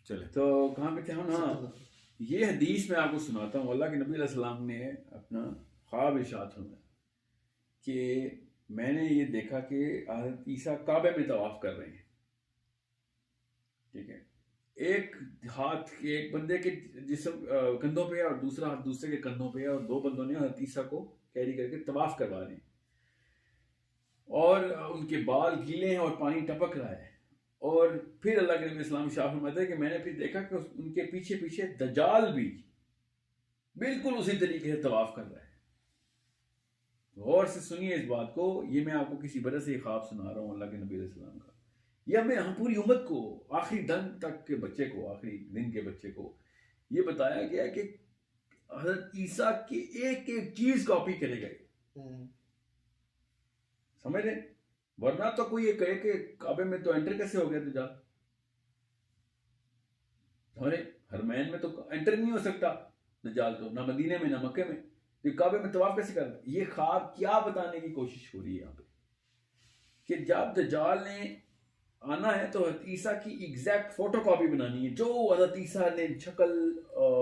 چلے تو کہاں پہ تھے ہم؟ ہاں، یہ حدیث میں آپ کو سناتا ہوں. اللہ کے نبی علیہ السلام نے اپنا خواب ارشاد فرمایا کہ میں نے یہ دیکھا کہ حضرت عیسیٰ کعبے میں طواف کر رہے ہیں. ٹھیک ہے، ایک ہاتھ ایک بندے کے جسم کندھوں پہ ہے اور دوسرا ہاتھ دوسرے کے کندھوں پہ ہے، اور دو بندوں نے حضرت عیسیٰ کو کیری کر کے طواف کروا رہے ہیں، اور ان کے بال گیلے ہیں اور پانی ٹپک رہا ہے. اور پھر اللہ کے نبی اسلام شاہ فرماتے ہیں کہ میں نے پھر دیکھا کہ ان کے پیچھے پیچھے دجال بھی بالکل اسی طریقے سے طواف کر رہا ہے. غور سے سنیے اس بات کو، یہ میں آپ کو کسی وجہ سے خواب سنا رہا ہوں اللہ کے نبی علیہ السلام کا. یہ ہمیں ہم پوری امت کو، آخری دن تک کے بچے کو، آخری دن کے بچے کو یہ بتایا گیا کہ حضرت عیسیٰ کی ایک ایک چیز کاپی کرے گئے. سمجھ رہے؟ ورنہ تو کوئی یہ کہے کہ کعبے میں تو انٹر کیسے ہو گیا دجال؟ ہمارے حرمین میں تو انٹر نہیں ہو سکتا دجال، تو نہ مدینے میں نہ مکے میں، تو کعبے میں طواف کیسے کرتا؟ یہ خواب کیا بتانے کی کوشش ہو رہی ہے یہاں پہ کہ جب دجال نے آنا ہے تو حضرت عیسیٰ کی ایگزیکٹ فوٹو کاپی بنانی ہے. جو حضرت عیسیٰ نے شکل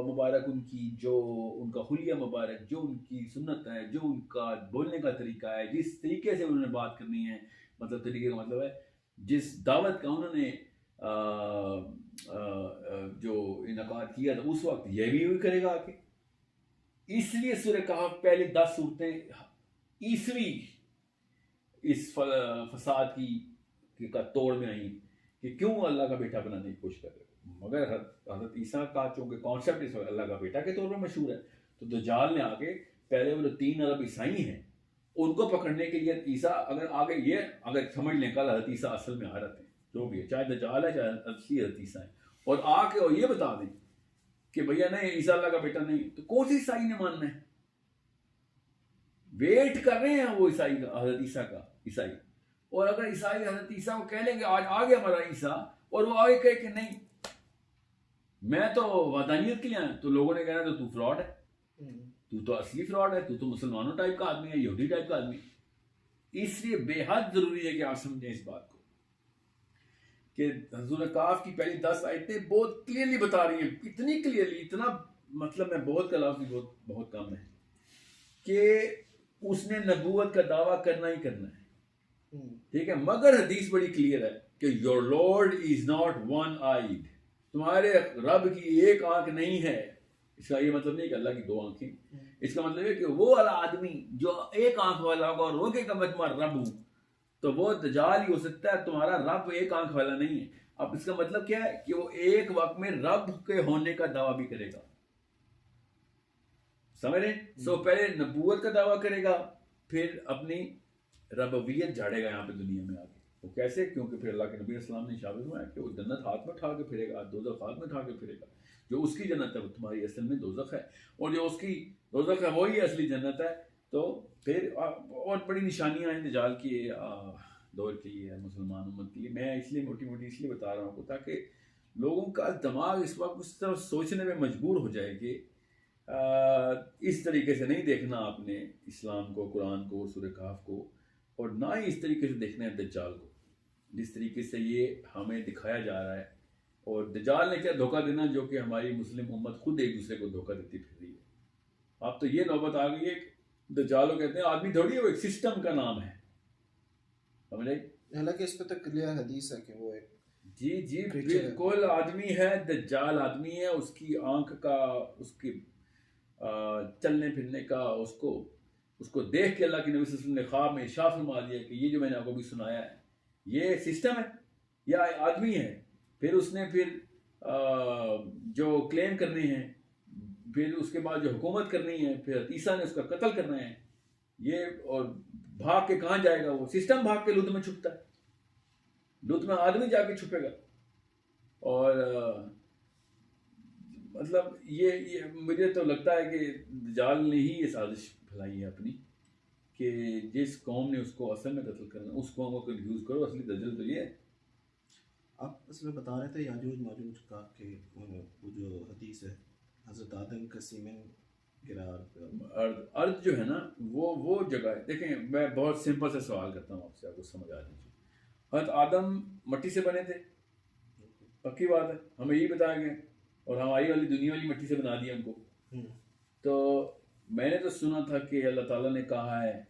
مبارک ان کی، جو ان کا حلیہ مبارک، جو ان کی سنت ہے، جو ان کا بولنے کا طریقہ ہے، جس طریقے سے انہوں نے بات کرنی ہے، مطلب طریقے کا مطلب ہے جس دعوت کا انہوں نے جو انعقاد کیا تھا اس وقت، یہ بھی کرے گا آگے. اس لیے سورہ کہف پہلی 10 صورتیں عیسوی اس فساد کی کا توڑ میں آئی کہ کیوں اللہ کا بیٹا بنانے کی کوشش کر رہے. مگر حضرت عیسیٰ کا چونکہ کانسیپٹ اس وقت اللہ کا بیٹا کے طور پر مشہور ہے، تو دجال نے آگے پہلے وہ جو 3 ارب عیسائی ہیں ان کو پکڑنے کے لیے عیسیٰ اگر آگے یہ اگر سمجھ لیں کل حضرت عیسیٰ اصل میں آ رہے ہیں، جو بھی ہے، چاہے دجال ہے چاہے اصلی حضرت عیسیٰ ہے، اور آ کے اور یہ بتا دیں کہ بھیا نہیں عیسیٰ اللہ کا بیٹا نہیں، تو کون سی عیسائی نے ماننا ہے؟ ویٹ کر رہے ہیں وہ عیسائی کا، حضرت عیسیٰ کا عیسائی. اور اگر عیسائی حضرت عیسیٰ کو کہہ لیں گے آج آ گیا ہمارا عیسیٰ، اور وہ آگے کہے کہ نہیں میں تو وحدانیت کے لیے آیا، تو لوگوں نے کہنا تو فراڈ ہے، تو اصلی فراڈ ہے، تو مسلمانوں ٹائپ کا آدمی ہے، یہودی ٹائپ کا آدمی ہے. اس لیے بے حد ضروری ہے کہ آپ سمجھیں اس بات کو کہ سورہ کہف کی پہلی 10 آیتیں بہت کلیئرلی بتا رہی ہیں، اتنی کلیئرلی، اتنا مطلب میں بہت کا لفظ بھی بہت کم ہے کہ اس نے نبوت کا دعویٰ کرنا ہی کرنا ہے. ٹھیک ہے، مگر حدیث بڑی کلیئر ہے کہ your lord is not one آئیڈ، تمہارے رب کی ایک آنکھ نہیں ہے. اس کا یہ مطلب نہیں کہ اللہ کی 2 آنکھیں، اس کا مطلب ہے کہ وہ والا آدمی جو ایک آنکھ والا ہوگا اور وہ کہ میں تمہارا رب ہوں، تو وہ دجال ہی ہو سکتا ہے، تمہارا رب ایک آنکھ والا نہیں ہے. اب اس کا مطلب کیا ہے کہ وہ ایک وقت میں رب کے ہونے کا دعویٰ بھی کرے گا. سمجھ رہے؟ سو پہلے نبوت کا دعویٰ کرے گا، پھر اپنی ربویت جھاڑے گا یہاں پہ دنیا میں آگے. وہ کیسے؟ کیونکہ پھر اللہ کے نبی السلام نے ثابت ہوا ہے کہ وہ جنت ہاتھ میں اٹھا کے پھرے گا، دوزخ ہاتھ میں اٹھا کے پھرے گا. جو اس کی جنت ہے وہ تمہاری اصل میں دوزخ ہے، اور جو اس کی دوزخ ہے وہی اصلی جنت ہے. تو پھر اور بڑی نشانیاں ہیں دجال کی دور کی ہے، مسلمان امت کی. میں اس لیے موٹی اس لیے بتا رہا ہوں تاکہ لوگوں کا دماغ اس وقت اس طرف سوچنے میں مجبور ہو جائے کہ اس طریقے سے نہیں دیکھنا آپ نے اسلام کو، قرآن کو، سورہ کہف کو، اور نہ ہی اس طریقے سے دیکھنا ہے دجال کو جس طریقے سے یہ ہمیں دکھایا جا رہا ہے. اور دجال نے کیا دھوکہ دینا جو کہ ہماری مسلم امت خود ایک دوسرے کو دھوکہ دیتی پھر رہی ہے. اب تو یہ نوبت آ گئی ہے کہ دجالو کہتے ہیں آدمی تھوڑی ہے، وہ ایک سسٹم کا نام ہے. سمجھے؟ حالانکہ اس پہ تو کلیئر حدیث ہے کہ وہ ایک جی بالکل آدمی ہے، دجال آدمی ہے. اس کی آنکھ کا، اس کی چلنے پھرنے کا، اس کو دیکھ کے اللہ کے نبی صلی اللہ علیہ وسلم نے خواب میں ارشاد فرما دیا کہ یہ جو میں نے آپ کو بھی سنایا ہے یہ سسٹم ہے یا آدمی ہے. پھر اس نے جو کلیم کرنے ہیں، پھر اس کے بعد جو حکومت کرنی ہے، پھر عیسیٰ نے اس کا قتل کرنا ہے، یہ اور بھاگ کے کہاں جائے گا؟ وہ سسٹم بھاگ کے لط میں چھپتا ہے، لط میں آدمی جا کے چھپے گا. اور مطلب یہ مجھے تو لگتا ہے کہ دجال نے ہی یہ سازش پھیلائی ہے اپنی کہ جس قوم نے اس کو اصل میں قتل کرنا اس قوم کو کنفیوز کرو. اصلی دجل تو یہ ہے. آپ اس میں بتا رہے تھے یاجوج ماجوج کا کہ وہ جو حدیث ہے حضرت آدم کا سیمن گرا ارض جو ہے نا وہ جگہ ہے. دیکھیں میں بہت سمپل سے سوال کرتا ہوں آپ سے، آپ کو سمجھ آ جائے. حضرت آدم مٹی سے بنے تھے، پکی بات ہے، ہمیں یہی بتایا گیا اور ہماری والی دنیا والی مٹی سے بنا دیا ہم کو. تو میں نے تو سنا تھا کہ اللہ تعالیٰ نے کہا ہے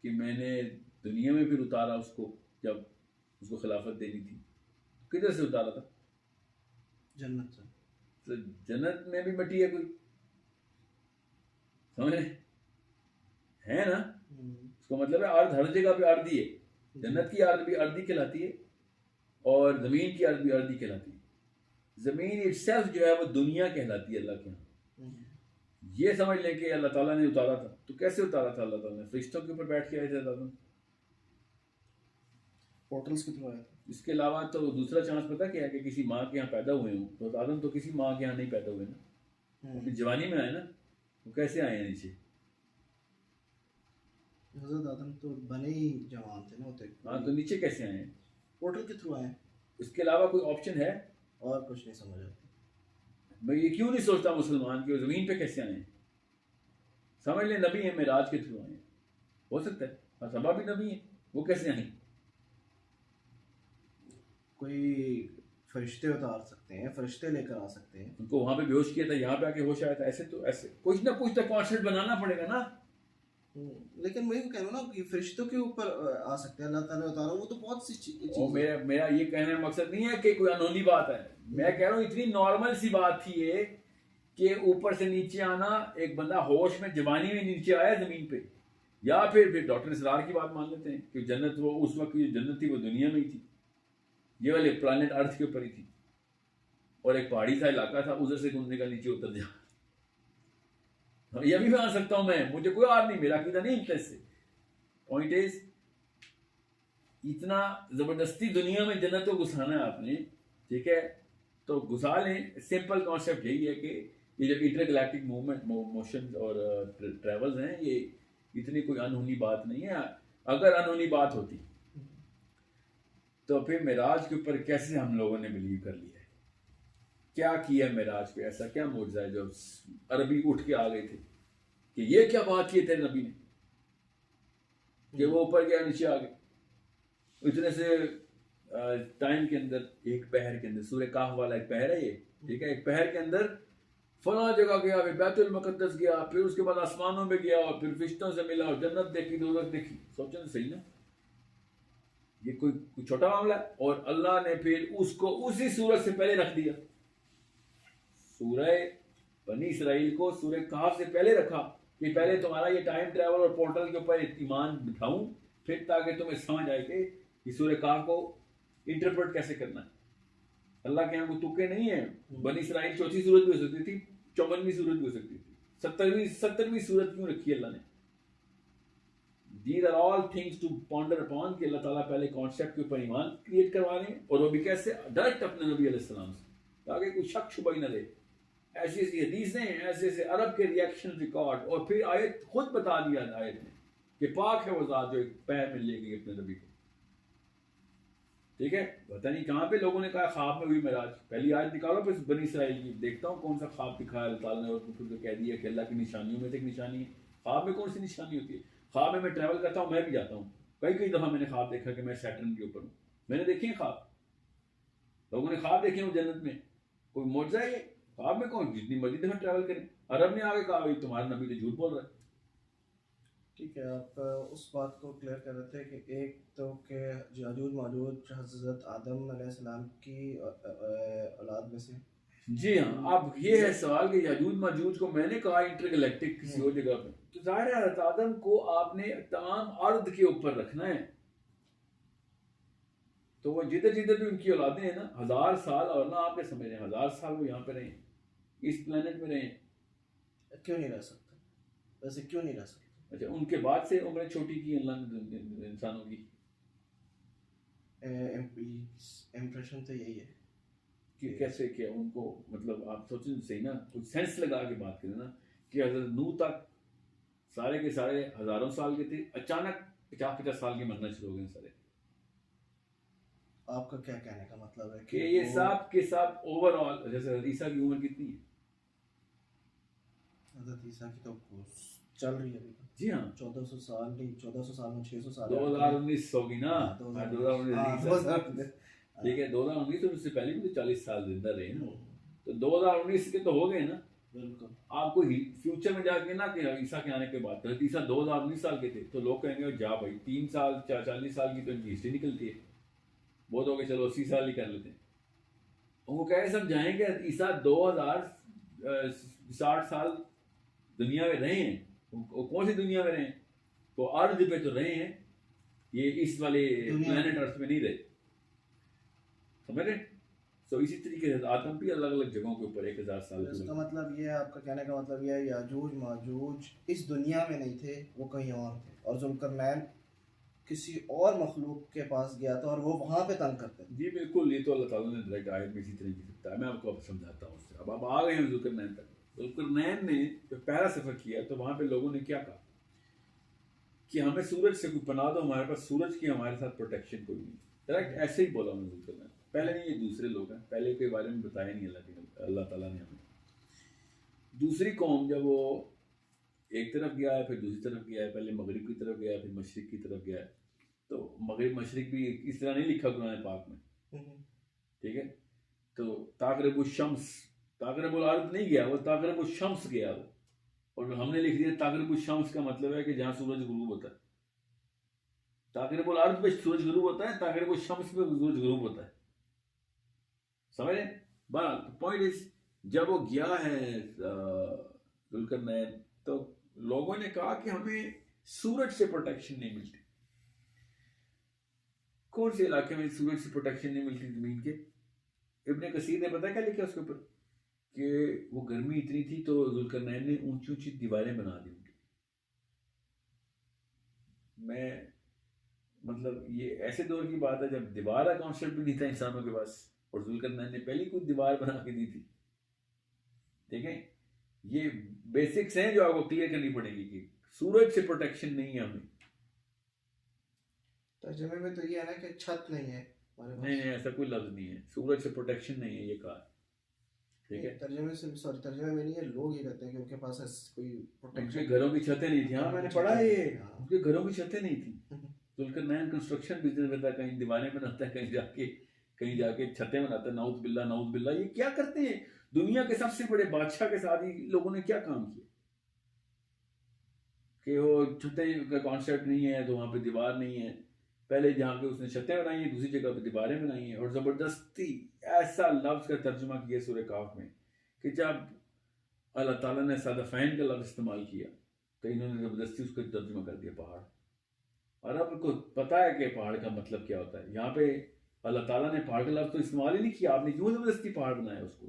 کہ میں نے دنیا میں پھر اتارا اس کو، جب اس کو خلافت دینی تھی. کدھر سے اتارا تھا؟ جنت سے. تو جنت میں بھی مٹی ہے کوئی، سمجھ ہے نا؟ اس کا مطلب ہے ارض ہر جگہ پہ ارضی ہے. جنت کی ارض بھی ارضی کہلاتی ہے اور زمین کی ارض بھی ارضی کہلاتی ہے. زمین اٹ سیلف جو ہے وہ دنیا کہلاتی ہے اللہ کے یہاں. یہ سمجھ لیں کہ اللہ تعالیٰ نے اتارا تھا. تو کیسے اتارا تھا اللہ تعالیٰ نے؟ فرشتوں کے اوپر بیٹھ کے آئے تھے اللہ تعالیٰ. پورٹلز کے تھرو آیا تھا. اس کے علاوہ تو دوسرا چانس پتہ کیا ہے کہ کسی ماں کے یہاں پیدا ہوئے ہوں. تو آدم تو کسی ماں کے یہاں نہیں پیدا ہوئے نا، اپنی جوانی میں آئے نا. وہ کیسے آئے ہیں نیچے؟ حضرت آدم تو بنے ہی جوان تھے نا ہوتے. ہاں تو نیچے کیسے آئے ہیں؟ پورٹل کے تھرو آئے. اس کے علاوہ کوئی آپشن ہے؟ اور کچھ نہیں سمجھ آتا. میں یہ کیوں نہیں سوچتا مسلمان کہ وہ زمین پہ کیسے آئے ہیں. سمجھ لیں نبی ہیں، معراج کے تھرو آئے ہیں. ہو سکتا ہے اور سبا بھی نبی ہیں، وہ کیسے آئیں؟ کوئی فرشتے اتار سکتے ہیں، فرشتے لے کر آ سکتے ہیں. ان کو وہاں پہ بے ہوش کیا تھا، یہاں پہ آ کے ہوش آیا تھا. ایسے تو ایسے کچھ نہ کچھ تو کانسیپٹ بنانا پڑے گا نا. لیکن میں کہہ رہا ہوں نا کہ فرشتوں کے اوپر آ سکتے ہیں اللہ تعالیٰ اتارا. وہ تو بہت سی چیز. میرا یہ کہنے کا مقصد نہیں ہے کہ کوئی انہونی بات ہے. میں کہہ رہا ہوں اتنی نارمل سی بات تھی یہ کہ اوپر سے نیچے آنا. ایک بندہ ہوش میں جوانی میں نیچے آیا زمین پہ. یا پھر ڈاکٹر اسرار کی بات مان لیتے ہیں کہ جنت وہ اس وقت کی جنت تھی وہ دنیا میں ہی تھی، یہ والے پلانٹ ارتھ کے اوپر ہی تھی. اور ایک پہاڑی سا علاقہ تھا، ادھر سے گھومنے کا نیچے اتر جا. یہ بھی آ سکتا ہوں میں، مجھے کوئی اور نہیں، میرا عقیدہ نہیں انٹرسٹ سے. پوائنٹ از اتنا زبردستی دنیا میں جنت کو گھسانا ہے آپ نے، ٹھیک ہے تو گھسا لیں. سمپل کانسیپٹ یہی ہے کہ یہ جو انٹر گلیکٹک موومنٹ موشن اور ٹریولز ہیں یہ اتنی کوئی انہونی بات نہیں ہے. اگر انہونی بات ہوتی تو پھر معراج کے اوپر کیسے ہم لوگوں نے بلیو کر لیا ہے؟ کیا کیا معراج پہ؟ ایسا کیا معجزہ ہے جو عربی اٹھ کے آ گئے تھے کہ یہ کیا بات کی تھے نبی نے کہ وہ اوپر گیا نیچے آ گئے؟ اتنے سے ٹائم کے اندر ایک پہر کے اندر، سورہ کہف والا ایک پہر ہے یہ، ٹھیک ہے، ایک پہر کے اندر فلاں جگہ گیا، پھر بیت المقدس گیا، پھر اس کے بعد آسمانوں میں گیا اور پھر فرشتوں سے ملا اور جنت دیکھی، دوزخ دیکھی. سوچیں تو صحیح نا، یہ کوئی چھوٹا معاملہ ہے. اور اللہ نے پھر اس کو اسی سورج سے پہلے رکھ دیا. سورہ بنی اسرائیل کو سورہ کہف سے پہلے رکھا کہ پہلے تمہارا یہ ٹائم ٹریول اور پورٹل کے اوپر ایمان بٹھاؤں، پھر تاکہ تمہیں سمجھ آئے کہ یہ سورہ کہف کو انٹرپریٹ کیسے کرنا ہے. اللہ کے یہاں کوئی تکے نہیں ہیں. بنی اسرائیل چوتھی سورت بھی ہو سکتی تھی، 54ویں سورت بھی ہو سکتی تھی، 70ویں سورت کیوں رکھی اللہ نے؟ These are all things to ponder upon کہ اللہ تعالیٰ پہلے کانسیپٹ کے اوپر ایمان کریٹ کروا رہے ہیں، اور وہ بھی کیسے؟ ڈائریکٹ اپنے نبی علیہ السلام سے، تاکہ کوئی شک شبہ ہی نہ رہے. ایسی ایسی حدیثیں ہیں، ایسے ایسے عرب کے ریئیکشن ریکارڈ، اور پھر آیت خود بتا دیا آیت میں کہ پاک ہے وہ ذات جو ایک پیر میں لے گئی اپنے نبی کو. ٹھیک ہے، پتہ نہیں کہاں پہ لوگوں نے کہا خواب میں ہوئی معراج. پہلی آیت نکالو پھر بنی اسرائیل کی، دیکھتا ہوں کون سا خواب دکھایا اللہ تعالیٰ نے، اور پھر تو کہہ دیا کہ اللہ کی نشانیوں میں سے ایک نشانی ہے. خواب میں کون سی نشانی ہوتی ہے؟ خواب میں ٹریول کرتا ہوں، میں بھی جاتا ہوں. کئی دفعہ میں نے خواب دیکھا کہ میں سیٹرن کے اوپر ہوں. میں نے دیکھے ہیں خواب، لوگوں نے خواب دیکھے ہوں جنت میں. کوئی معجزہ ہے یہ؟ خواب میں کون جتنی مرضی دفعہ ٹریول کریں. عرب نے آگے کہا بھائی تمہارا نبی تو جھوٹ بول رہا ہے. ٹھیک ہے، آپ اس بات کو کلیئر کر رہے تھے کہ ایک تو کہ یاجوج ماجوج حضرت آدم علیہ السلام کی اولاد میں سے. جی ہاں. اب یہ ہے سوال کہ یاجوج ماجوج کو میں نے کہا انٹر گلیکٹک کسی اور جگہ پہ، تو ظاہر ہے حضرت آدم کو آپ نے تمام ارض کے اوپر رکھنا ہے. تو وہ جدھر جدھر بھی ان کی اولادیں ہیں نا، 1000 سال، اور نہ آپ نے سمجھ رہے ہیں 1000 سال وہ یہاں پہ رہیں، اس پلانٹ میں رہیں. کیوں نہیں رہ سکتے؟ ویسے کیوں نہیں رہ سکتے؟ اچھا، ان کے بعد سے عمریں چھوٹی کی اللہ نے انسانوں کی. امپریشن تو یہی ہے کہ کیسے کیا ان کو، مطلب آپ سوچیں صحیح نا، کچھ سینس لگا کے بات کریں نا کہ حضرت نوح تک سارے کے سارے ہزاروں سال کے تھے، اچانک 50 سال کے مرنا شروع ہو گئے سارے. آپ کا کیا کہنے کا مطلب ہے کہ یہ سب کے سب اوور آل، جیسے حضرت عیسیٰ کی عمر کتنی ہے؟ حضرت عیسیٰ کی تو چل رہی ہے ابھی. جی ہاں، 1400 سال نہیں، 1400 سال میں 600 سال 2019 ہوگی نا. 2019 ٹھیک ہے 2019 تو اس سے پہلے بھی تو 40 سال زندہ رہے نا تو 2019 کے تو ہو گئے نا. بالکل. آپ کو فیوچر میں جا کے نا کہ عیسیٰ کے آنے کے بعد تو عیسیٰ 2019 سال کے تھے تو لوگ کہیں گے جا بھائی 3 سال 40 سال کی تو ان کی ہسٹری نکلتی ہے بہت ہو گئے چلو 80 سال ہی کر لیتے ہیں. وہ کہہ سمجھائیں کہ عیسیٰ 2060 سال دنیا میں رہے ہیں. وہ کون سی دنیا میں رہے ہیں؟ وہ ارض پہ تو رہے ہیں یہ اس والے پلانٹ ارتھ میں نہیں رہے سمجھ رہے. تو اسی طریقے سے آدم بھی الگ الگ جگہوں کے اوپر 1000 سال. اس کا مطلب یہ ہے آپ کا کہنے کا مطلب یہ ہے یاجوج ماجوج اس دنیا میں نہیں تھے وہ کہیں اور تھے اور ذوالقرنین کسی اور مخلوق کے پاس گیا تھا اور وہ وہاں پہ تنگ کرتے تھے. جی بالکل یہ تو اللہ تعالیٰ نے ڈائریکٹ آیت میں اسی طرح کی سکتا ہے. میں آپ کو اب سمجھاتا ہوں اس سے. اب آپ آ گئے ہیں ذوالقرنین تک. ذوالقرنین نے جب پہلا سفر کیا تو وہاں پہ لوگوں نے کیا کہا کہ ہمیں سورج سے کوئی پناہ دو ہمارے پاس سورج کی ہمارے ساتھ پروٹیکشن کوئی نہیں. ڈائریکٹ ایسے ہی بولا انہوں نے ذوالقرنین. پہلے نہیں یہ دوسرے لوگ ہیں پہلے کے بارے میں بتایا نہیں اللہ تعالیٰ نے ہمیں. دوسری قوم جب وہ ایک طرف گیا ہے پھر دوسری طرف گیا ہے پہلے مغرب کی طرف گیا ہے پھر مشرق کی طرف گیا ہے تو مغرب مشرق بھی اس طرح نہیں لکھا قرآن پاک میں ٹھیک ہے. تو تاغرب الشمس تاغرب الارض نہیں گیا وہ تاغرب الشمس گیا وہ اور ہم نے لکھ دیا تاغرب الشمس کا مطلب ہے کہ جہاں سورج غروب ہوتا ہے. تاغرب الارض پہ سورج غروب ہوتا ہے تاغرب الشمس پہ سورج غروب ہوتا ہے سمجھ رہے. بہرحال پوائنٹ از جب وہ گیا ہے ذوالقرنین تو لوگوں نے کہا کہ ہمیں سورج سے پروٹیکشن نہیں ملتی. کون سے علاقے میں سورج سے پروٹیکشن نہیں ملتی زمین کے؟ ابن کثیر نے پتہ کیا لکھا اس کے اوپر کہ وہ گرمی اتنی تھی تو ذوالقرنین نے اونچی اونچی دیواریں بنا دی. میں مطلب یہ ایسے دور کی بات ہے جب دیوار کا کانسیپٹ بھی نہیں تھا انسانوں کے پاس اور ذوالقرنین نے پہلی کوئی دیوار بنا کے دی تھی. ٹھیک ہے یہ بیسکس ہیں جو آپ کو کلیئر کرنی پڑے گی کہ سورج سے پروٹیکشن نہیں ہے ہمیں. ترجمے میں تو یہ ہے نا کہ چھت نہیں ہے نہیں ایسا کوئی لفظ نہیں ہے سورج سے پروٹیکشن نہیں ہے یہ کہا. ٹھیک ہے ترجمے میں نہیں ہے لوگ یہ کہتے ہیں کہ ان کے پاس کوئی ان کے گھروں کی چھتیں نہیں تھیں. ہاں میں نے پڑھا ہے یہ ان کے گھروں کی چھتیں نہیں تھیں. ذوالقرنین کنسٹرکشن بزنس میں تھا کہیں دیواریں بناتا ہے کہیں جا کے چھتیں بناتا ہے. نعوذ باللہ یہ کیا کرتے ہیں؟ دنیا کے سب سے بڑے بادشاہ کے ساتھ ہی لوگوں نے کیا کام کیا کہ وہ چھتیں کا کانسیپٹ نہیں ہے تو وہاں پہ دیوار نہیں ہے. پہلے جہاں پہ اس نے چھتیں بنائی ہیں دوسری جگہ پہ دیواریں بنائی ہیں اور زبردستی ایسا لفظ کا ترجمہ کیا سورہ کاف میں کہ جب اللہ تعالیٰ نے صادفین کا لفظ استعمال کیا تو انہوں نے زبردستی اس کو ترجمہ کر دیا پہاڑ. اور اب کو پتہ ہے کہ پہاڑ کا مطلب کیا ہوتا ہے. یہاں پہ اللہ تعالیٰ نے پہاڑ کا لفظ تو استعمال ہی نہیں کیا. آپ نے کیوں زبردستی پہاڑ بنایا اس کو؟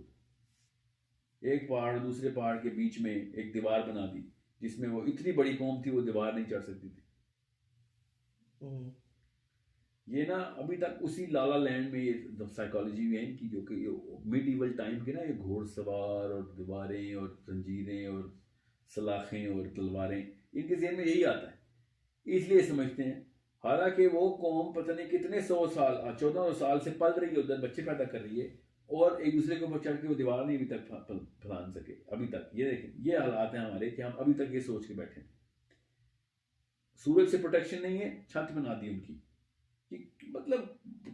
ایک پہاڑ دوسرے پہاڑ کے بیچ میں ایک دیوار بنا دی جس میں وہ اتنی بڑی قوم تھی وہ دیوار نہیں چڑھ سکتی تھی. یہ نا ابھی تک اسی لالا لینڈ میں یہ سائیکالوجی میں ہے ان کی جو کہ مڈ ایول ٹائم کے نا یہ گھوڑ سوار اور دیواریں اور زنجیریں اور سلاخیں اور تلواریں ان کے ذہن میں یہی آتا ہے اس لیے سمجھتے ہیں. حالانکہ وہ قوم پتہ نہیں کتنے 100 سال 1400 سال سے پل رہی ہے ادھر بچے پیدا کر رہی ہے اور ایک دوسرے کے اوپر چڑھ کے وہ دیوار نہیں ابھی تک پھلان سکے. ابھی تک یہ دیکھیں یہ حالات ہیں ہمارے کہ ہم ابھی تک یہ سوچ کے بیٹھے ہیں سورج سے پروٹیکشن نہیں ہے چھت بنا دی ان کی. مطلب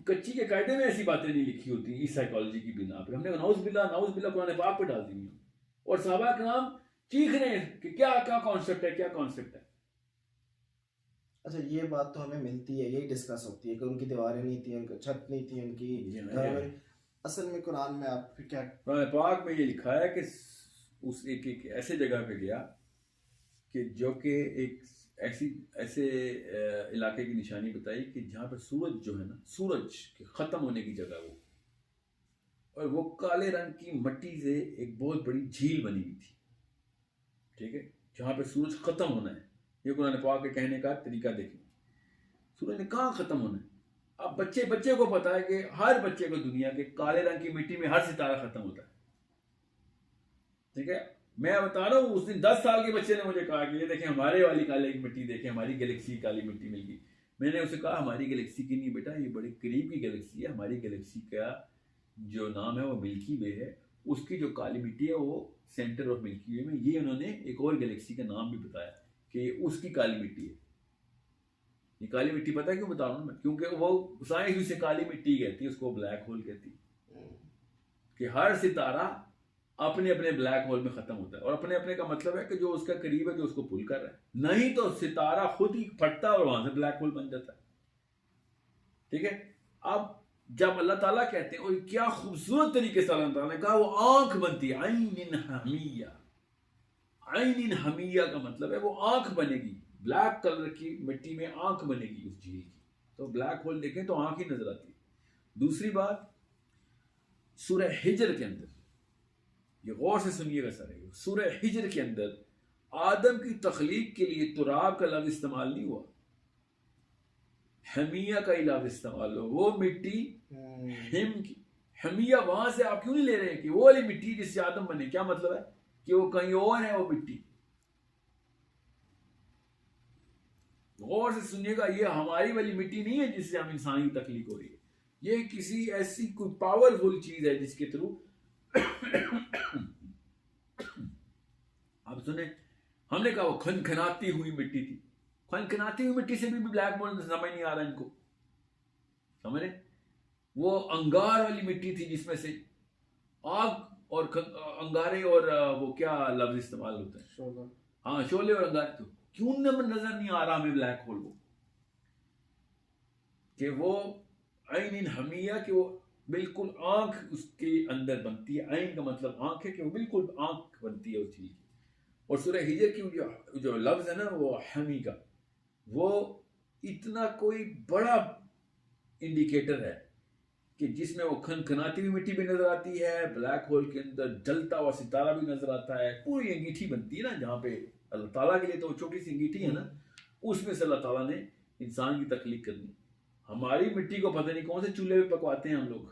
کچی کے قاعدے میں ایسی باتیں نہیں لکھی ہوتی اس سائیکالوجی کی بنا پہ. ہم نے نعوذ باللہ قرآن پاک پہ ڈال دی ہوئی اور صحابہ کرام چیخ رہے ہیں کہ کیا کانسیپٹ ہے کیا کانسیپٹ ہے. اچھا یہ بات تو ہمیں ملتی ہے یہی ڈسکس ہوتی ہے کہ ان کی دیواریں نہیں تھیں ان کی چھت نہیں تھی ان کی. اصل میں قرآن میں آپ کیا قرآن پاک میں یہ لکھا ہے کہ اس ایک ایسے جگہ پہ گیا کہ جو کہ ایک ایسے علاقے کی نشانی بتائی کہ جہاں پہ سورج جو ہے نا سورج کے ختم ہونے کی جگہ وہ اور وہ کالے رنگ کی مٹی سے ایک بہت بڑی جھیل بنی ہوئی تھی. ٹھیک ہے جہاں پہ سورج ختم ہونا ہے. یہ قرآن پاک کے کہنے کا طریقہ دیکھیں سورج نے کہاں ختم ہونا ہے. اب بچے کو پتا ہے کہ ہر بچے کو دنیا کے کالے رنگ کی مٹی میں ہر ستارہ ختم ہوتا ہے. ٹھیک ہے میں بتا رہا ہوں اس دن 10 سال کے بچے نے مجھے کہا کہ یہ دیکھیں ہمارے والی کالے کی مٹی دیکھیں ہماری گلیکسی کالی مٹی مل گئی. میں نے اسے کہا ہماری گلیکسی کی نہیں بیٹا یہ بڑے قریب کی گلیکسی ہے. ہماری گلیکسی کا جو نام ہے وہ ملکی وے ہے. اس کی جو کالی مٹی ہے وہ سینٹر آف ملکی وے میں. یہ انہوں نے ایک اور گلیکسی کا نام بھی بتایا کہ اس کی کالی مٹی ہے. یہ کالی مٹی پتہ ہے کیوں بتا رہا ہوں میں؟ کیونکہ وہ سائنس اسے کالی مٹی کہتی ہے، اس کو بلیک ہول کہتی ہے، کہ ہر ستارہ اپنے اپنے بلیک ہول میں ختم ہوتا ہے، اور اپنے اپنے کا مطلب ہے کہ جو اس کا قریب ہے، جو اس کو پل کر رہا ہے، نہیں تو ستارہ خود ہی پھٹتا ہے اور وہاں سے بلیک ہول بن جاتا ہے. ٹھیک ہے. اب جب اللہ تعالیٰ کہتے ہیں، اور کیا خوبصورت طریقے سے اللہ تعالیٰ نے کہا، وہ آنکھ بنتی ہے، عین حمیہ. عین حمیہ کا مطلب ہے وہ آنکھ بنے گی، بلیک کلر کی مٹی میں آنکھ بنے گی اس جھیل کی. تو بلیک ہول دیکھیں تو آنکھ ہی نظر آتی ہے. دوسری بات، سورہ ہجر کے اندر، یہ غور سے سنیے گا سارے، سورہ ہجر کے اندر آدم کی تخلیق کے لیے تراب کا لفظ استعمال نہیں ہوا، حمیہ کا ہی لفظ استعمال ہوا. وہ مٹی ہم کی حمیہ، وہاں سے آپ کیوں نہیں لے رہے ہیں کہ وہ والی مٹی جس سے آدم بنے؟ کیا مطلب ہے کہ وہ کہیں اور ہے وہ مٹی. غور سے سنیے گا، یہ ہماری والی مٹی نہیں ہے جس سے ہم انسان کی تخلیق ہو رہی ہے. یہ کسی ایسی کوئی پاورفل چیز ہے جس کے تھرو اب سنیں، ہم نے کہا وہ کھنکھناتی ہوئی مٹی تھی. کھنکھناتی ہوئی مٹی سے بھی بلیک بورڈ سمجھ نہیں آ رہا ان کو، سمجھ رہے؟ وہ انگار والی مٹی تھی جس میں سے آگ اور انگارے اور وہ کیا لفظ استعمال ہوتا ہے، ہاں شعلے اور انگارے. تو کیوں نظر نہیں آ رہا ہمیں بلیک ہول؟ وہ کہ وہ عین حمیہ، کہ وہ بالکل آنکھ اس کے اندر بنتی ہے. عین کا مطلب آنکھ ہے، کہ وہ بالکل آنکھ بنتی ہے اس چیز کی. اور سورہ ہجر کی جو لفظ ہے نا وہ حمی کا، وہ اتنا کوئی بڑا انڈیکیٹر ہے کہ جس میں وہ کھنکھناتی ہوئی مٹی بھی نظر آتی ہے، بلیک ہول کے اندر جلتا ہوا ستارہ بھی نظر آتا ہے. پوری انگیٹھی بنتی ہے نا جہاں پہ اللہ تعالیٰ کے لیے تو چھوٹی سی انگیٹھی ہے نا، اس میں سے اللہ تعالیٰ نے انسان کی تخلیق کرنی. ہماری مٹی کو پتہ نہیں کون سے چولہے پہ پکواتے ہیں ہم لوگ،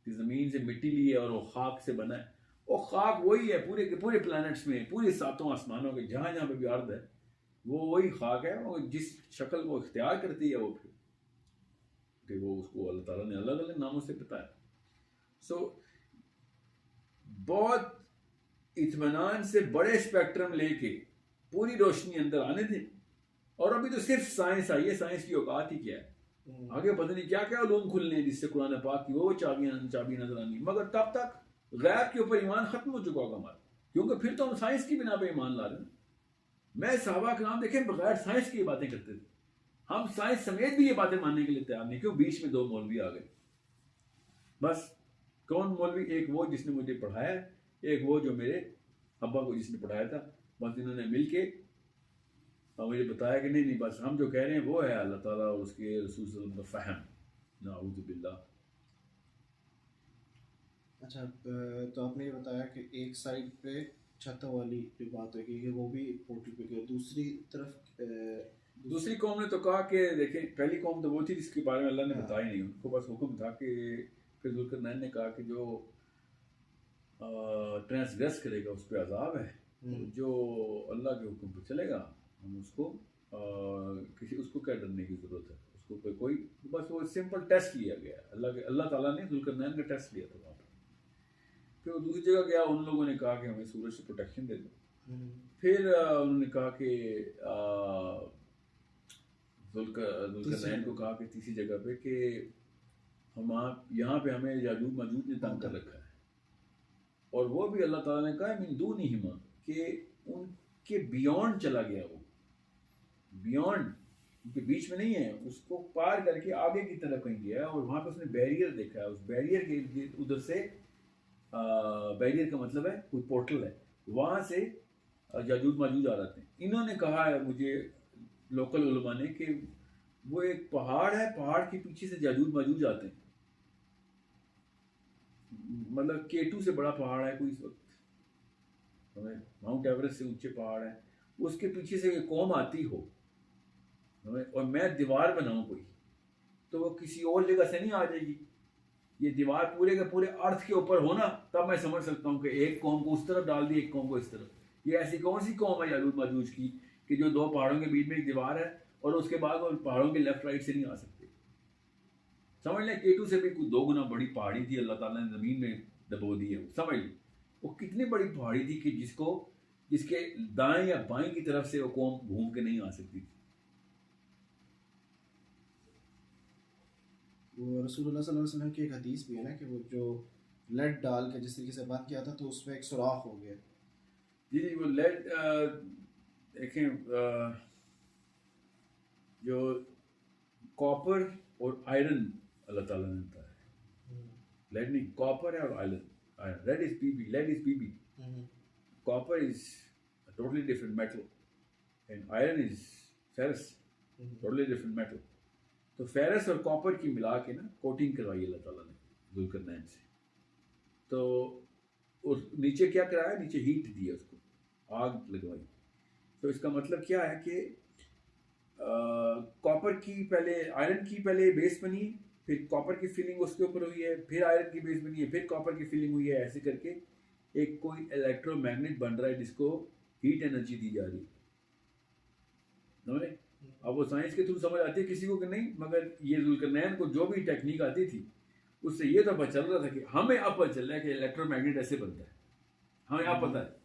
کہ زمین سے مٹی لی ہے اور وہ خاک سے بنا ہے. وہ خاک وہی ہے پورے کے پورے پلانٹس میں، پورے ساتوں آسمانوں کے جہاں جہاں پہ بھی ارض ہے، وہ وہی خاک ہے. اور جس شکل کو اختیار کرتی ہے وہ پھر کہ وہ اس کو اللہ تعالیٰ نے الگ الگ ناموں سے بتایا. سو بہت اطمینان سے بڑے اسپیکٹرم لے کے پوری روشنی اندر آنے دیں. اور ابھی تو صرف سائنس آئی ہے، سائنس کی اوقات ہی کیا ہے، آگے پتہ نہیں کیا کیا علوم کھلنے ہیں جس سے قرآن پاک کی وہ چابی نظر آنی. مگر تب تک غیب کے اوپر ایمان ختم ہو چکا ہوگا ہمارا، کیونکہ پھر تو ہم سائنس کی بنا پہ ایمان لا رہے ہیں. میں صحابہ کرام دیکھیں بغیر سائنس کی یہ باتیں کرتے تھے، ہم سائنس سمیت بھی یہ باتیں ماننے کے لیے تیار نہیں. کیوں؟ بیچ میں دو مولوی آ گئے بس. کون مولوی؟ ایک وہ جس نے مجھے پڑھایا، ایک وہ جو میرے ابا کو جس نے پڑھایا تھا. بس انہوں نے مل کے اور مجھے بتایا کہ نہیں بس ہم جو کہہ رہے ہیں وہ ہے اللہ تعالیٰ اور اس کے رسول صلی اللہ علیہ وسلم کا فہم. نعوذ باللہ. اچھا، تو آپ نے یہ بتایا کہ ایک سائڈ پہ چھتوں والی جو بات ہوئی کہ وہ بھی پورٹل پہ گئی، دوسری طرف دوسری قوم نے تو کہا کہ دیکھیں پہلی قوم تو وہ تھی جس کے بارے میں اللہ نے بتایا نہیں، ان کو بس حکم تھا کہ پھر ذوالقرنین نے کہا کہ جو ٹرانسگریس کرے گا اس پہ عذاب ہے، جو اللہ کے حکم پہ چلے گا ہم اس کو اس کو کیا ڈرنے کی ضرورت ہے، اس کو کوئی بس وہ سمپل ٹیسٹ لیا گیا. اللہ تعالیٰ نے ذوالقرنین کا ٹیسٹ لیا تھا وہاں پہ. پھر وہ دوسری جگہ گیا، ان لوگوں نے کہا کہ ہمیں سورج سے پروٹیکشن دے دو. پھر انہوں نے کہا کہ ذوالقرنین کو کہا کہ تیسری جگہ پہ کہ ہم یہاں پہ ہمیں یاجوج ماجوج نے تنگ کر رکھا ہے. اور وہ بھی اللہ تعالیٰ نے کہا من دونہما، کہ ان کے بیونڈ چلا گیا، وہ بیونڈ ان کے بیچ میں نہیں ہے، اس کو پار کر کے آگے کی طرف کہیں گیا. اور وہاں پہ اس نے بیریئر دیکھا ہے، اس بیریئر کے ادھر سے بیریئر کا مطلب ہے کوئی پورٹل ہے، وہاں سے یاجوج ماجوج آ رہے ہیں. انہوں نے کہا ہے مجھے لوکل علماء نے کہ وہ ایک پہاڑ ہے، پہاڑ کے پیچھے سے یاجوج ماجوج آتے ہیں. مطلب K2 سے بڑا پہاڑ ہے کوئی اس وقت، ماؤنٹ ایوریسٹ سے اونچے پہاڑ ہیں، اس کے پیچھے سے ایک قوم آتی ہو اور میں دیوار بناؤں کوئی، تو وہ کسی اور جگہ سے نہیں آ جائے گی. یہ دیوار پورے کے پورے ارتھ کے اوپر ہونا تب میں سمجھ سکتا ہوں کہ ایک قوم کو اس طرف ڈال دی، ایک قوم کو اس طرف. یہ ایسی کون سی قوم ہے یاجوج ماجوج کی کہ جو دو پہاڑوں کے بیچ میں ایک دیوار ہے اور اس کے بعد وہ پہاڑوں کے لیفٹ رائٹ سے نہیں آ سکتے. سمجھ لیں K2 سے بھی کوئی 2 گنا بڑی پہاڑی تھی، اللہ تعالیٰ نے زمین میں دبو دی ہے. سمجھ لیں وہ کتنی بڑی پہاڑی تھی کہ جس کے دائیں یا بائیں کی طرف سے وہ قوم گھوم کے نہیں آ سکتی تھی. وہ رسول اللہ صلی اللہ علیہ وسلم کی ایک حدیث بھی ہے نا کہ وہ جو لیڈ ڈال کے جس طریقے سے بند کیا تھا تو اس میں ایک سوراخ ہو گیا. جی وہ لیڈ دیکھیں جو کاپر اور آئرن اللہ تعالیٰ نے بتایا ہے. لیڈ نہیں, کاپر ہے اور iron. Lead is P be, lead is P be. Copper is totally different metal and iron is فیرس, totally different metal. تو فیرس اور کاپر کی ملا کے نا کوٹنگ کروائی اللہ تعالیٰ نے ذوالقرنین سے. تو اس نیچے کیا کرایا, نیچے ہیٹ دیا, اس کو آگ لگوائی. تو اس کا مطلب کیا ہے کہ کاپر کی پہلے آئرن کی پہلے بیس بنی, پھر کاپر کی فلنگ اس کے اوپر ہوئی ہے, پھر آئرن کی بیس بنی ہے, پھر کاپر کی فلنگ ہوئی ہے. ایسے کر کے ایک کوئی الیکٹرو میگنیٹ بن رہا ہے جس کو ہیٹ انرجی دی جا رہی ہے. سمجھے؟ اب وہ سائنس کے تھرو سمجھ آتی ہے کسی کو کہ نہیں, مگر یہ ذوالقرنین کو جو بھی ٹیکنیک آتی تھی اس سے یہ تو پتہ چل رہا تھا کہ ہمیں اب پتہ چل رہا ہے کہ الیکٹرو میگنیٹ ایسے بنتا ہے. ہمیں اب پتہ ہے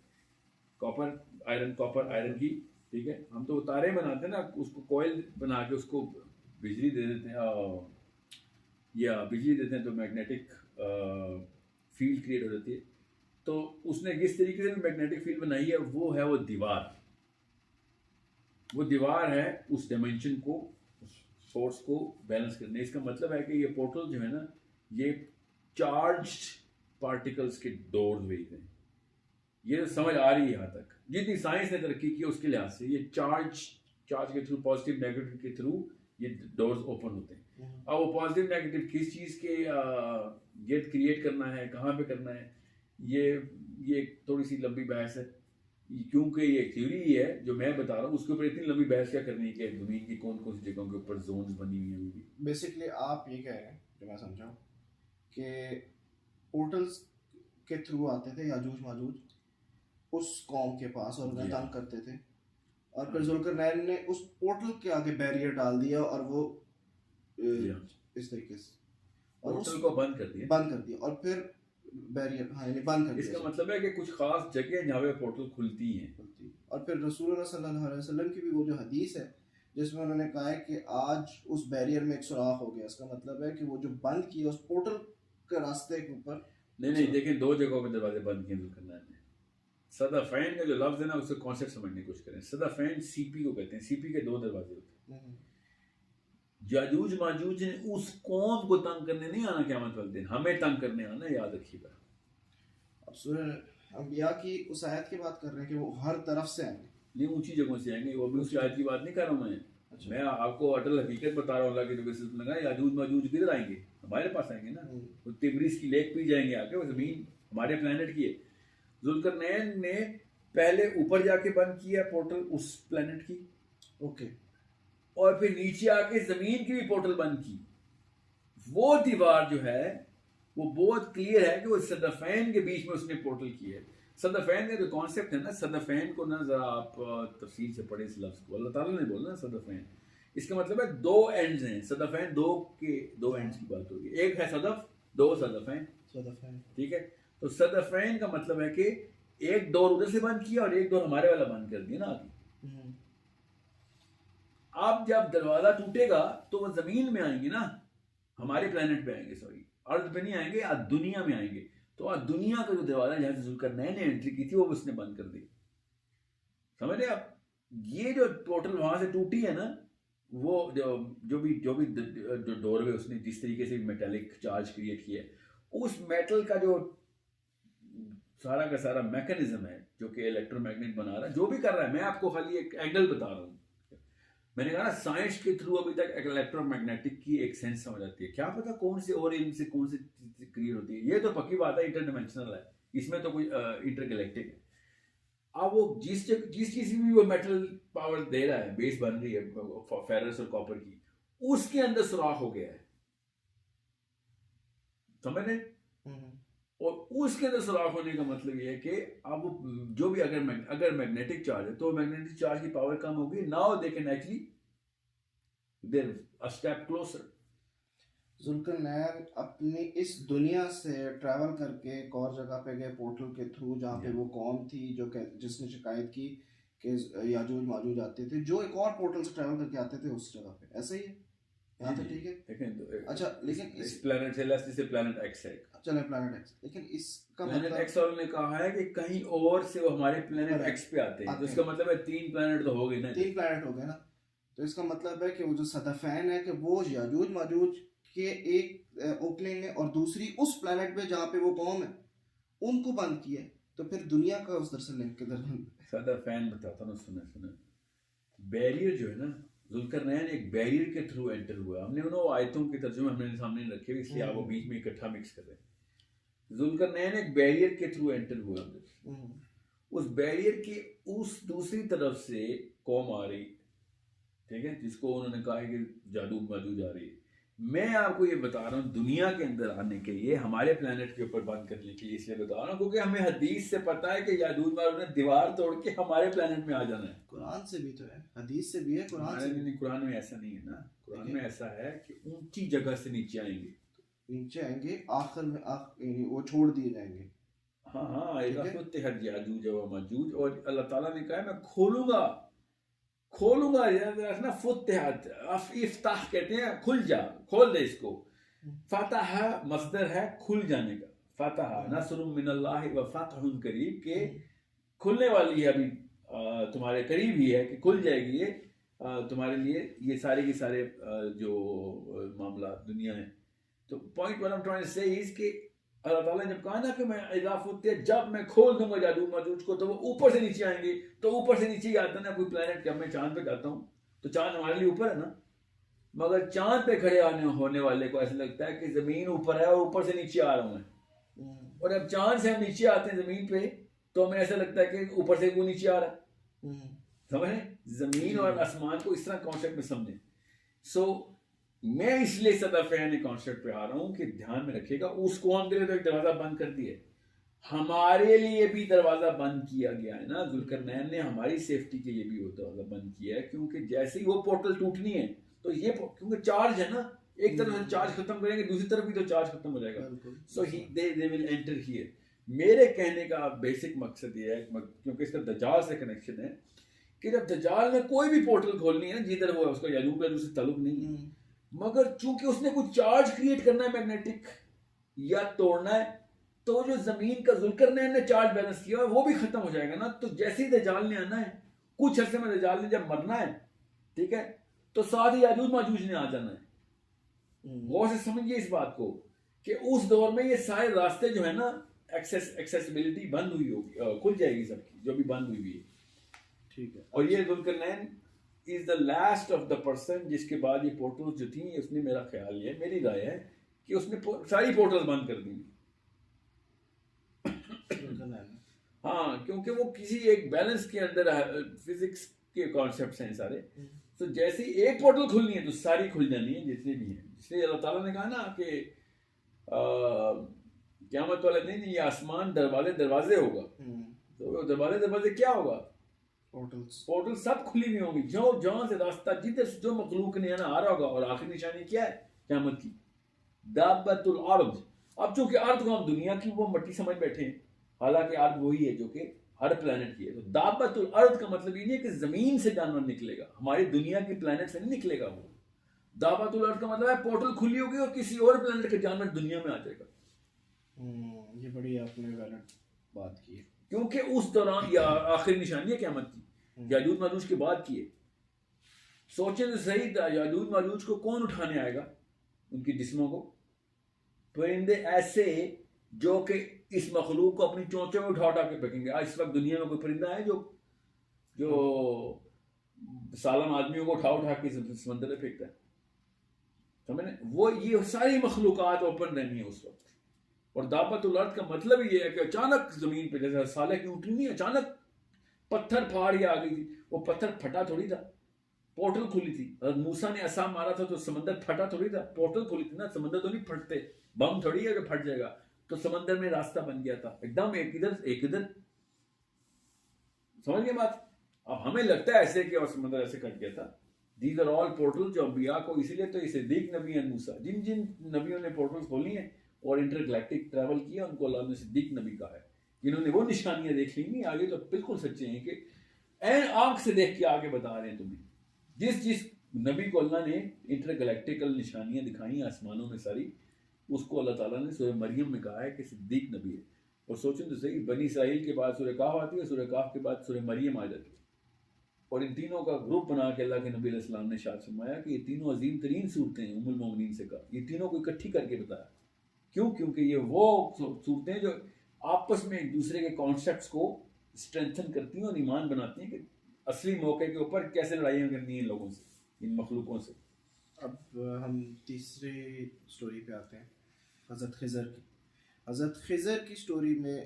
کاپر آئرن کی, ٹھیک ہے. ہم تو تارے بناتے ہیں نا, اس کو کوئل بنا کے اس کو بجلی دے دیتے ہیں, یا بجلی دیتے ہیں تو میگنیٹک فیلڈ کریٹ ہو جاتی ہے. تو اس نے جس طریقے سے میگنیٹک فیلڈ بنائی ہے وہ ہے وہ دیوار. وہ دیوار ہے اس ڈائمینشن کو, سورس کو بیلنس کرنے. اس کا مطلب ہے کہ یہ پورٹل جو ہے نا یہ چارجڈ پارٹیکلز کے ڈورز ہوئے ہیں. یہ سمجھ آ رہی ہے یہاں تک جتنی سائنس نے ترقی کی اس کے لحاظ سے. یہ چارج کے تھرو, پازیٹیو نیگیٹو کے تھرو یہ ڈورز اوپن ہوتے ہیں. اب وہ پازیٹیو نیگیٹو کس چیز کے گیٹ کریٹ کرنا ہے, کہاں پہ کرنا ہے, یہ تھوڑی سی لمبی بحث ہے. کیونکہ یہ ایک تھیوری ہی ہے جو میں بتا رہا ہوں, اس کے اوپر اتنی لمبی بحث کیا کرنی ہے کہ زمین کی کون کون سی جگہوں کے اوپر زونز بنی ہوئی ہیں. بیسکلی آپ یہ کہہ رہے ہیں جو میں سمجھا کہ پورٹلز کے تھرو آتے تھے یاجوج ماجوج اس قوم کے پاس اور انہیں تنگ کرتے تھے, اور پھر ذوالقرنین نے اس پورٹل کے آگے بیریئر ڈال دیا اور وہ اس طریقے سے پورٹل کو بند کر دیا اور پھر بیریئر بند کر دیا. اس کا مطلب ہے کہ کچھ خاص جگہ جہاں پہ پورٹل کھلتی ہیں. اور پھر رسول اللہ صلی اللہ علیہ وسلم کی بھی وہ جو حدیث ہے جس میں انہوں نے کہا ہے کہ آج اس بیریئر میں ایک سوراخ ہو گیا. اس کا مطلب ہے کہ وہ جو بند کیا اس پورٹل کے راستے کے اوپر. نہیں دیکھیں, دو جگہوں پہ دروازے بند کیے ذوالقرنین نے. صدفین کا جو لفظ ہے نا اس سے کانسیپٹ سمجھنے کی کوشش کریں. صدفین سی پی کو کہتے ہیں, سی پی کے دو دروازے ہوتے ہیں. یاجوج ماجوج نے اس قوم کو تنگ کرنے نہیں آنا قیامت والے دن, ہمیں تنگ کرنے آنا, یاد رکھیے گا. اب سورہ انبیاء کی اس آیت کی بات کر رہے ہیں کہ وہ ہر طرف سے آئیں گے. نہیں, اونچی جگہوں سے آئیں گے. وہ بھی اس آیت کی بات نہیں کر رہا ہوں میں آپ کو اٹل حقیقت بتا رہا ہوں. اللہ کے نبی صلی اللہ علیہ وسلم نے کہا یاجوج ماجوج کدھر آئیں گے, ہمارے پاس آئیں گے نا. وہ تبریز کی لیک پہ جائیں گے آ کے, وہ زمین ہمارے پلانٹ کی ہے. ذوالقرنین نے پہلے اوپر جا کے بند کیا پورٹل اس پلانٹ کی, اوکے, اور پھر نیچے آ کے زمین کی بھی پورٹل بند کی. وہ دیوار جو ہے وہ بہت کلیئر ہے کہ وہ صدفین کے بیچ میں اس نے پورٹل کی ہے. صدفین کا جو کانسیپٹ ہے نا, صدفین کو نا ذرا آپ تفصیل سے پڑھیں اس لفظ کو. اللہ تعالیٰ نے بولا نا صدفین, اس کا مطلب ہے دو اینڈز ہیں. صدفین دو اینڈز کی بات ہوگی. ایک ہے صدف, دو صدفین, ٹھیک ہے. تو صدفین کا مطلب ہے کہ ایک ڈور ادھر سے بند کیا اور ایک ڈور ہمارے والا بند کر دیا نا آگے. اب جب دروازہ ٹوٹے گا تو وہ زمین میں آئیں گے نا, ہمارے پلانٹ پہ آئیں گے, سوری ارض پہ نہیں آئیں گے, آج دنیا میں آئیں گے. تو آج دنیا کا جو دروازہ جہاں سے ذوالقرنین نے انٹری کی تھی وہ اس نے بند کر دی. سمجھ رہے آپ, یہ جو ٹوٹل وہاں سے ٹوٹی ہے نا, وہ جو بھی ڈور وے اس نے جس طریقے سے میٹلک چارج کریٹ کیا ہے, اس میٹل کا جو سارا کا سارا میکانزم ہے جو کہ الیکٹرو میگنیٹ بنا رہا ہے, جو بھی کر رہا ہے, میں آپ کو خالی ایک اینگل بتا رہا ہوں. میں نے کہا نا سائنس کے تھرو ابھی تک الیکٹرو میگنیٹک کی ایک سینس سمجھ آتی ہے. کیا پتا کون سے اور علم سے کون سے کریٹ ہوتی ہے, یہ تو پکی بات ہے انٹر ڈائمینشنل ہے, اس میں تو کوئی انٹر گلیکٹک ہے. اب وہ جس چیز بھی وہ میٹل پاور دے رہا ہے, بیس بن رہی ہے فیرس اور کاپر کی, اس کے اندر سوراخ ہو گیا ہے, سمجھ رہے. اور اس کے اندر سوراخ ہونے کا مطلب یہ ہے کہ اب جو بھی اگر میگنیٹک چارج ہے تو میگنیٹک چارج کی پاور کم ہوگی. Now they can actually there a step closer. Zulqarnain اپنی اس دنیا سے ٹریول کر کے ایک اور جگہ پہ گئے پورٹل کے تھرو, جہاں پہ وہ قوم تھی جس نے شکایت کی کہ یاجوج ماجوج آتے تھے, جو ایک اور پورٹل سے ٹریول کر کے آتے تھے اس جگہ پہ. ایسا ہی ہے یہاں تک ٹھیک ہے. دیکھیں اچھا لیکن اس پلانٹ سے لیس جیسے پلانٹ ایکس ہے, چلے پلانٹ ایکس, لیکن اس کا پلانٹ مطلب ایکس والوں نے کہا ہے کہ کہیں اور سے وہ ہمارے پلانٹ ایکس پہ آتے ہیں, تو اس کا مطلب ہے 3 پلانٹ تو ہو گئے نا, 3 پلانٹ ہو گئے نا. تو اس کا مطلب ہے کہ وہ جو صدفین ہے کہ وہ یاجوج ماجوج کے ایک اوپننگ ہے, اور دوسری اس پلانٹ پہ جہاں پہ وہ قوم ہے ان کو بند کیا ہے. تو پھر دنیا کا اس در سے لنک کدھر ہے؟ صدفین بتاتا ہوں, سنیں بیریئر جو ہے نا, ذوالقرنین ایک بیریئر کے تھرو انٹر ہوا. ہم نے انہوں آیتوں کے ترجمے ہم نے سامنے رکھے ہوئے, اس لیے آپ وہ بیچ میں اکٹھا مکس کر رہے ہیں. ذوالقرنین ایک بیریئر کے تھرو انٹر ہوا, اس بیریئر کی اس دوسری طرف سے قوم آ رہی, ٹھیک ہے, جس کو انہوں نے کہا ہے کہ جادو ماجوج آ رہی ہے. میں آپ کو یہ بتا رہا ہوں دنیا کے اندر آنے کے لیے, ہمارے پلانٹ کے اوپر بند کرنے کے لیے اس لیے بتا رہا ہوں کیونکہ ہمیں حدیث سے پتا ہے کہ یاجوج ماجوج نے دیوار توڑ کے ہمارے پلانٹ میں آ جانا ہے. قرآن سے بھی تو ہے, حدیث سے بھی ہے, قرآن سے بھی. قرآن میں ایسا نہیں ہے نا, قرآن میں ایسا ہے کہ اونچی جگہ سے نیچے آئیں گے, نیچے آئیں گے آخر میں, یعنی وہ چھوڑ دیے جائیں گے. ہاں فتحت یاجوج و ماجوج, اور اللہ تعالیٰ نے کہا ہے میں کھولوں گا نا, فتحت افتح کہتے ہیں کھل جا, کھول دے اس کو. فتح مصدر ہے کھل جانے کا, فتح نصر من اللہ و فتح قریب, کہ کھلنے والی ہے, ابھی تمہارے قریب ہی ہے کہ کھل جائے گی یہ تمہارے لیے یہ سارے کے سارے جو معاملات دنیا ہیں. تو پوائنٹ ون آف ٹرائنگ سے از کہ اللہ تعالیٰ نے جب کہا نا کہ میں اضافت جب میں کھول دوں گا جادو ماجوج کو, تو وہ اوپر سے نیچے آئیں گے. تو اوپر سے نیچے ہی آتا نا کوئی پلانٹ, جب میں چاند پہ جاتا ہوں تو چاند ہمارے لیے اوپر ہے نا, مگر چاند پہ کھڑے ہونے والے کو ایسا لگتا ہے کہ زمین اوپر ہے اور اوپر سے نیچے آ رہا ہوں میں. اور جب چاند سے ہم نیچے آتے ہیں زمین پہ تو ہمیں ایسا لگتا ہے کہ اوپر سے کوئی نیچے آ رہا ہے. سمجھیں, زمین اور آسمان کو اس طرح کانسیپٹ میں سمجھیں. سو میں اس لیے صدفین کانسیپٹ پہ آ رہا ہوں کہ دھیان میں رکھیے گا, اس قوم کے لیے تو ایک دروازہ بند کر دیا, ہمارے لیے بھی دروازہ بند کیا گیا ہے نا. ذوالقرنین نے ہماری سیفٹی کے لیے بھی وہ دروازہ بند کیا ہے, کیونکہ جیسے ہی وہ پورٹل ٹوٹنی ہے تو یہ کیونکہ چارج ہے نا, ایک طرف سے چارج ختم کریں گے دوسری طرف بھی تو چارج ختم ہو جائے گا. سو they will enter here. میرے کہنے کا بیسک مقصد یہ ہے, کیونکہ اس کا دجال سے کنیکشن ہے, کہ جب دجال نے کوئی بھی پورٹل کھولنی ہے نا, جدھر وہ اس کا یاجوج ماجوج سے تعلق نہیں ہے, مگر چونکہ اس نے کچھ چارج کریٹ کرنا ہے میگنیٹک یا توڑنا ہے, تو جو زمین کا ذوالقرنین نے چارج بیلنس کیا ہے وہ بھی ختم ہو جائے گا نا. تو جیسے ہی دجال نے آنا ہے, کچھ عرصے میں دجال نے جب مرنا ہے, ٹھیک ہے, تو ساتھ ہی یاجوج ماجوج نے آ جانا ہے. غور سے سمجھیے اس بات کو کہ اس دور میں یہ سارے راستے جو ہے نا, ایکسیسیبلٹی بند ہوئی ہوگی, کھل جائے گی سب کی جو بھی بند ہوئی ہوئی ہے, ٹھیک ہے. اور یہ Zulqarnain is the last of the person جس کے بعد یہ پورٹلز جو تھیں, اس نے, میرا خیال یہ ہے, میری رائے ہے کہ اس نے ساری پورٹلز بند کر دی. ہاں, کیونکہ وہ کسی ایک بیلنس کے اندر فزکس کے کانسیپٹس ہیں سارے. تو جیسے ایک پورٹل کھلنی ہے تو ساری کھل جانی ہے جتنے بھی ہیں. اس لیے اللہ تعالیٰ نے کہا نا کہ قیامت والے دن یہ آسمان دروازے ہوگا. تو دروازے کیا ہوگا؟ پورٹل سب کھلی ہوئی ہوں گی, جہاں سے راستہ جدھر سے جو مخلوق نے آ رہا ہوگا. اور آخری نشانی کیا ہے قیامت کی؟ دابت الارض. اب چونکہ ارض کو ہم دنیا کی وہ مٹی سمجھ بیٹھے ہیں, حالانکہ ارض وہی ہے جو کہ ہر پلانٹ کی ہے. تو دابت الارض کا مطلب یہ نہیں ہے کہ زمین سے جانور نکلے گا, ہماری دنیا کی پلانٹ سے نہیں نکلے گا. وہ دابت الارض کا مطلب ہے پورٹل کھلی ہوگی اور کسی اور پلانٹ کا جانور دنیا میں آ جائے گا. یہ بڑی آپ نے ویلڈ بات کی ہے, کیونکہ اس دوران یا آخری نشانی ہے قیامت کی, یاجوج ماجوج کی بات کی ہے. سوچیں تو صحیح, یاجوج ماجوج کو کون اٹھانے آئے گا, ان کی جسموں کو؟ پرندے ایسے جو کہ اس مخلوق کو اپنی چونچوں میں اٹھا کے پھینکیں گے. اس وقت دنیا میں کوئی پرندہ ہے جو سالم آدمیوں کو اٹھا کے سمندر میں پھینکتا ہے؟ سمجھیں, وہ یہ ساری مخلوقات اوپن رہنی ہے اس وقت. اور دابت الارض کا مطلب یہ ہے کہ اچانک زمین پہ, جیسے صالح کی اونٹنی نہیں, اچانک پتھر پھاڑ کے آ گئی تھی. وہ پتھر پھٹا تھوڑی تھا, پورٹل کھلی تھی. حضرت موسیٰ نے عصا مارا تھا تو سمندر پھٹا تھوڑی تھا, پورٹل کھلی تھی نا. سمندر تو نہیں پھٹتے, بم تھوڑی ہے کہ پھٹ جائے گا. تو سمندر میں راستہ بن گیا تھا ایک دم, ایک ادھر. سمجھ گئے بات؟ اب ہمیں لگتا ہے ایسے کہ اور سمندر ایسے کٹ گیا تھا. دیز آر آل پورٹل جو انبیاء کو, اسی لیے تو یہ صدیق نبی ہیں موسیٰ, جن نبیوں نے پورٹل کھولی ہیں اور انٹر گلیکٹک ٹریول کیا, ان کو اللہ نے صدیق نبی کہا ہے. جنہوں نے وہ نشانیاں دیکھ لی آگے, تو بالکل سچے ہیں کہ این آنکھ سے دیکھ کے آگے بتا رہے ہیں تمہیں. جس نبی کو اللہ نے انٹر گلیکٹیکل نشانیاں دکھائیں آسمانوں میں ساری، اس کو اللہ تعالیٰ نے سورہ مریم میں کہا ہے کہ صدیق نبی ہے. اور سوچیں تو صحیح، بنی اسرائیل کے بعد سورہ کہف آتی ہے، سورہ کہف کے بعد سورہ مریم آ جاتی ہے، اور ان تینوں کا گروپ بنا کے اللہ کے نبی علیہ السلام نے ارشاد فرمایا کہ یہ تینوں عظیم ترین صورتیں ہیں. ام المومنین سے کہا یہ تینوں کو اکٹھی کر کے بتایا. کیوں؟ کیونکہ یہ وہ صورتیں ہیں جو آپس میں ایک دوسرے کے کانسیپٹس کو اسٹرینتھن کرتی ہیں اور ایمان بناتی ہیں کہ اصلی موقع کے اوپر کیسے لڑائیاں کرنی ہیں ان لوگوں سے، ان مخلوقوں سے. اب ہم تیسری سٹوری پہ آتے ہیں، حضرت خضر کی. حضرت خضر کی سٹوری میں